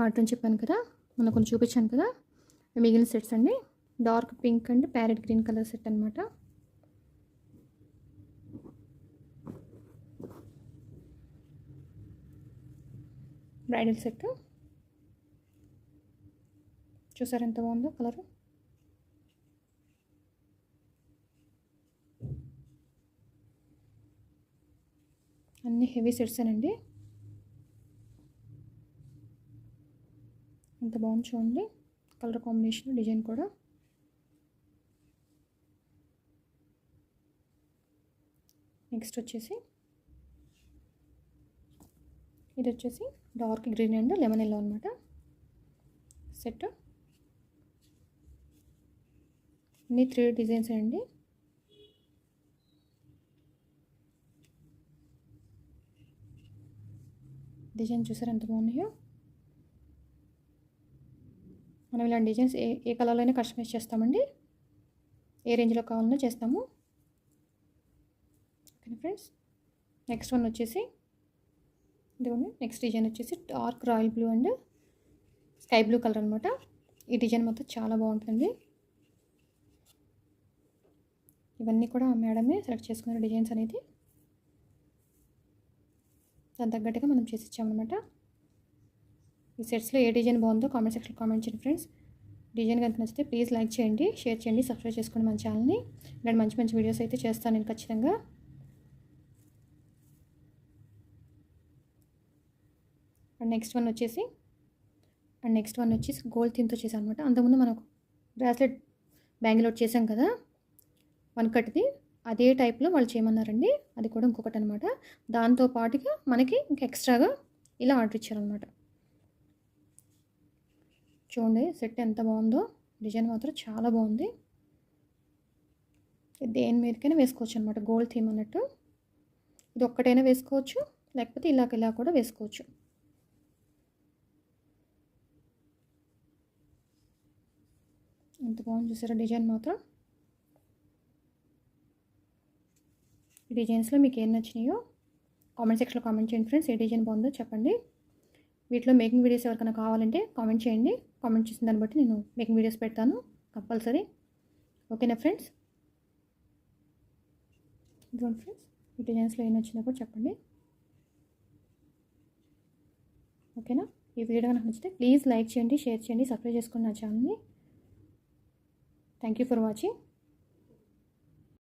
Order అని చెప్పాను కదా, మొన్న కొన్ని చూపించాను కదా, మిగిలిన సెట్స్ అండి. Dark pink and parrot green colour set అనమాట. బ్రైడల్ సెట్ చూసారు ఎంత బాగుందో కలర్. అన్ని హెవీ సెట్స్ అండి. ఎంత బాగుంది చూడండి, కలర్ కాంబినేషన్, డిజైన్ కూడా. నెక్స్ట్ వచ్చేసి ఇది వచ్చేసి dark green and lemon yellow అనమాట సెట్. అన్ని 3 డిజైన్స్ అండి. డిజైన్ చూసారు ఎంత బాగున్నాయో. మనం ఇలాంటి డిజైన్స్ ఏ కలర్లో అయినా కస్టమైజ్ చేస్తామండి, ఏ రేంజ్లో కావాలన్నా చేస్తాము. ఓకే ఫ్రెండ్స్, నెక్స్ట్ వన్ వచ్చేసి ఇదిగోండి. నెక్స్ట్ డిజైన్ వచ్చేసి dark royal blue and sky blue colour అనమాట. ఈ డిజైన్ మొత్తం చాలా బాగుంటుంది. ఇవన్నీ కూడా మేడమే సెలెక్ట్ చేసుకున్న డిజైన్స్ అనేది. దాని తగ్గట్టుగా మనం చేసి ఇచ్చామన్నమాట. ఈ సెట్స్లో ఏ డిజైన్ బాగుందో కామెంట్ సెక్షన్లో కామెంట్ చేయండి ఫ్రెండ్స్. డిజైన్ కనుక నచ్చితే ప్లీజ్ లైక్ చేయండి, షేర్ చేయండి, సబ్స్క్రైబ్ చేసుకోండి మన ఛానల్ని. ఇలాంటి మంచి మంచి వీడియోస్ అయితే చేస్తాను నేను ఖచ్చితంగా. అండ్ నెక్స్ట్ వన్ వచ్చేసి గోల్డ్ థీమ్తో చేసాను అనమాట. అంతకుముందు మనకు బ్రాస్లెట్ బ్యాంగిల్ ఒకటి చేసాం కదా, 1 కట్ది, అదే టైప్లో వాళ్ళు చేయమన్నారండి. అది కూడా ఇంకొకటి అనమాట. దాంతో పాటుగా మనకి ఇంకా ఎక్స్ట్రాగా ఇలా ఆర్డర్ ఇచ్చారనమాట. చూడండి సెట్ ఎంత బాగుందో, డిజైన్ మాత్రం చాలా బాగుంది. దేని మీదకైనా వేసుకోవచ్చు అనమాట, గోల్డ్ థీమ్ అన్నట్టు. ఇది ఒక్కటైనా వేసుకోవచ్చు, లేకపోతే ఇలా కూడా వేసుకోవచ్చు. ఎంత బాగుంది చూసారా డిజైన్ మాత్రం. ఈ డిజైన్స్లో మీకు ఏం నచ్చినాయో కామెంట్ సెక్షన్లో కామెంట్ చేయండి ఫ్రెండ్స్. ఏ డిజైన్ బాగుందో చెప్పండి. వీటిలో మేకింగ్ వీడియోస్ ఎవరికైనా కావాలంటే కామెంట్ చేయండి. కామెంట్ చేసిన దాన్ని బట్టి నేను మేకింగ్ వీడియోస్ పెడతాను కంపల్సరీ. ఓకేనా ఫ్రెండ్స్? ఇదిగోండి ఫ్రెండ్స్, ఈ డిజైన్స్లో ఏం నచ్చినా కూడా చెప్పండి. ఓకేనా? ఈ వీడియో నాకు నచ్చితే ప్లీజ్ లైక్ చేయండి, షేర్ చేయండి, సబ్స్క్రైబ్ చేసుకోండి నా ఛానల్ని. Thank you for watching.